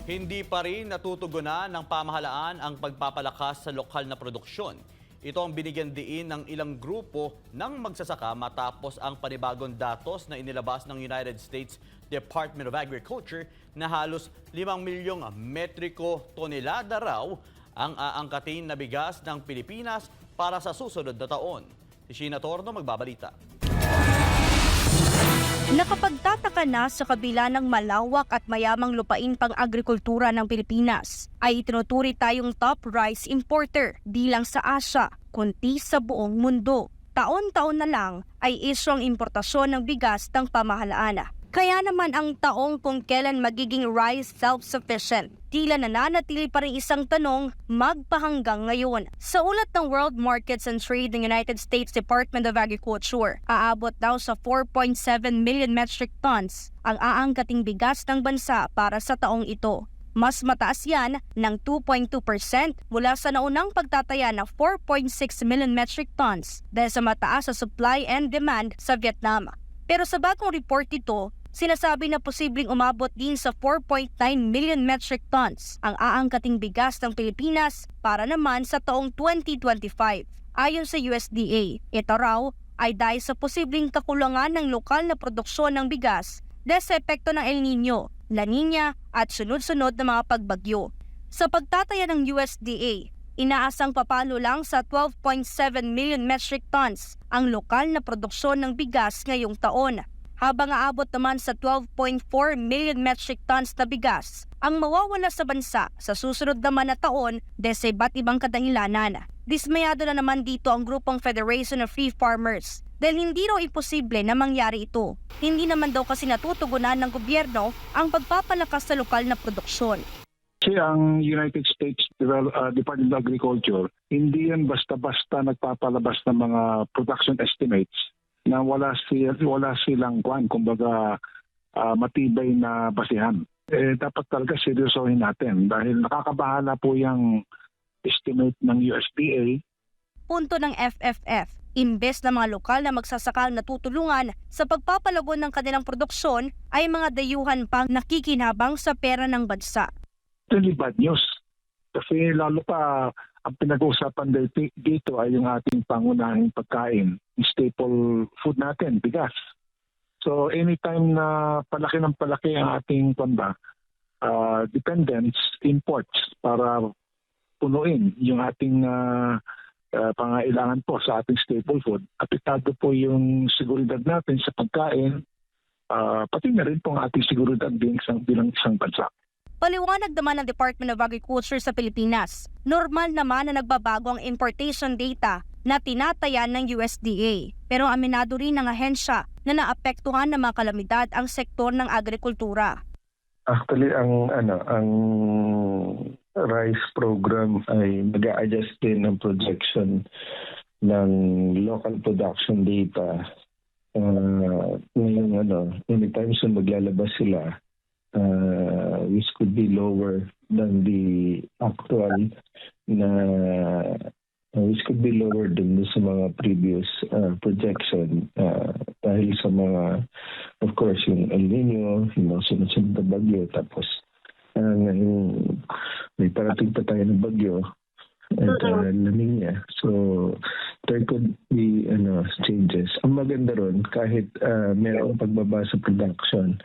Hindi pa rin natutugunan ng pamahalaan ang pagpapalakas sa lokal na produksyon. Ito ang binigyan diin ng ilang grupo ng magsasaka matapos ang panibagong datos na inilabas ng United States Department of Agriculture na halos 5 milyong metriko tonelada raw ang aangkatin na bigas ng Pilipinas para sa susunod na taon. Si Sheena Torno magbabalita. Nakapagtataka na sa kabila ng malawak at mayamang lupain pang-agrikultura ng Pilipinas, ay itinuturi tayong top rice importer di lang sa Asia, kundi sa buong mundo. Taon-taon na lang ay isyu ang importasyon ng bigas ng pamahalaan. Kaya naman ang taong kung kailan magiging rice self-sufficient, tila nananatili pa rin isang tanong magpahanggang ngayon. Sa ulat ng World Markets and Trade ng United States Department of Agriculture, aabot daw sa 4.7 million metric tons ang aangkating bigas ng bansa para sa taong ito. Mas mataas yan ng 2.2% mula sa naunang pagtataya na 4.6 million metric tons dahil sa mataas sa supply and demand sa Vietnam. Pero sa bagong report ito, sinasabi na posibleng umabot din sa 4.9 million metric tons ang aangkating bigas ng Pilipinas para naman sa taong 2025. Ayon sa USDA, ito raw ay dahil sa posibleng kakulangan ng lokal na produksyon ng bigas dahil sa epekto ng El Nino, La Nina at sunod-sunod na mga pagbagyo. Sa pagtataya ng USDA, inaasang papalo lang sa 12.7 million metric tons ang lokal na produksyon ng bigas ngayong taon, habang aabot naman sa 12.4 million metric tons na bigas ang mawawala sa bansa sa susunod naman na taon dahil sa iba't ibang kadahilanan. Dismayado na naman dito ang grupong Federation of Free Farmers dahil hindi raw imposible na mangyari ito. Hindi naman daw kasi natutugunan ng gobyerno ang pagpapalakas sa lokal na produksyon. Kasi ang United States Department of Agriculture, hindi yan basta-basta nagpapalabas ng mga production estimates na wala silang kumbaga matibay na basihan. Dapat talaga seryosohin natin dahil nakakabahala po yung estimate ng USDA. Punto ng FFF, imbes na mga lokal na magsasakang natutulungan sa pagpapalago ng kanilang produksyon ay mga dayuhan pang nakikinabang sa pera ng bansa. Really bad news. Kasi lalo pa ang pinag-uusapan dito ay yung ating pangunahing pagkain, staple food natin, bigas. So anytime na palaki ng palaki ang ating dependence, imports para punuin yung ating pangailangan po sa ating staple food, apektado po yung seguridad natin sa pagkain, pati na rin po ang ating seguridad bilang isang bansa. Paliwanag naman ng Department of Agriculture sa Pilipinas, normal naman na nagbabago ang importation data na tinatayan ng USDA. Pero aminado rin ng ahensya na naapektuhan ng mga kalamidad ang sektor ng agrikultura. Actually, ang rice program ay mag-a-adjust din ng projection ng local production data. Anytime soon maglalabas sila, which could be lower than the actual which could be lower than sa mga previous projection dahil sa mga, of course, yung El Nino, yung mga sunod-sunod na bagyo, tapos may parating pa tayo ng bagyo at La Nina. So there could be changes. Ang maganda ron, kahit mayroong pagbaba sa production,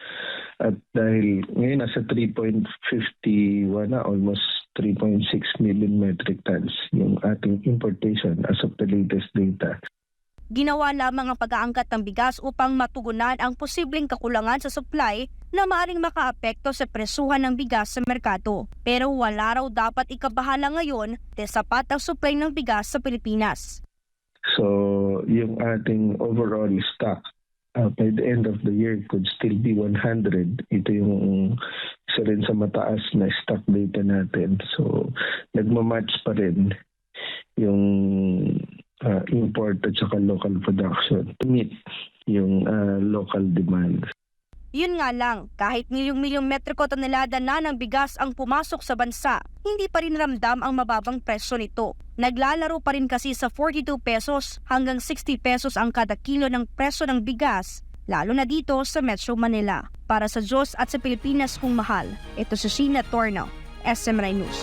at dahil ngayon nasa 3.51 na, almost 3.6 million metric tons yung ating importation as of the latest data. Ginawa lamang ang pag-aangkat ng bigas upang matugunan ang posibleng kakulangan sa supply na maaaring makaapekto sa presyuhan ng bigas sa merkado. Pero wala raw dapat ikabahala ngayon dahil sapat ang supply ng bigas sa Pilipinas. So yung ating overall stock by the end of the year could still be 100. Ito yung isa rin sa mataas na stock data natin. So nagmamatch pa rin yung import at saka local production to meet yung local demand. Yun nga lang, kahit milyong-milyong metriko tonelada na ng bigas ang pumasok sa bansa, hindi pa rin ramdam ang mababang presyo nito. Naglalaro pa rin kasi sa 42 pesos hanggang 60 pesos ang kada kilo ng presyo ng bigas lalo na dito sa Metro Manila. Para sa Diyos at sa Pilipinas kung mahal, ito si Sheena Torno, SMNI News.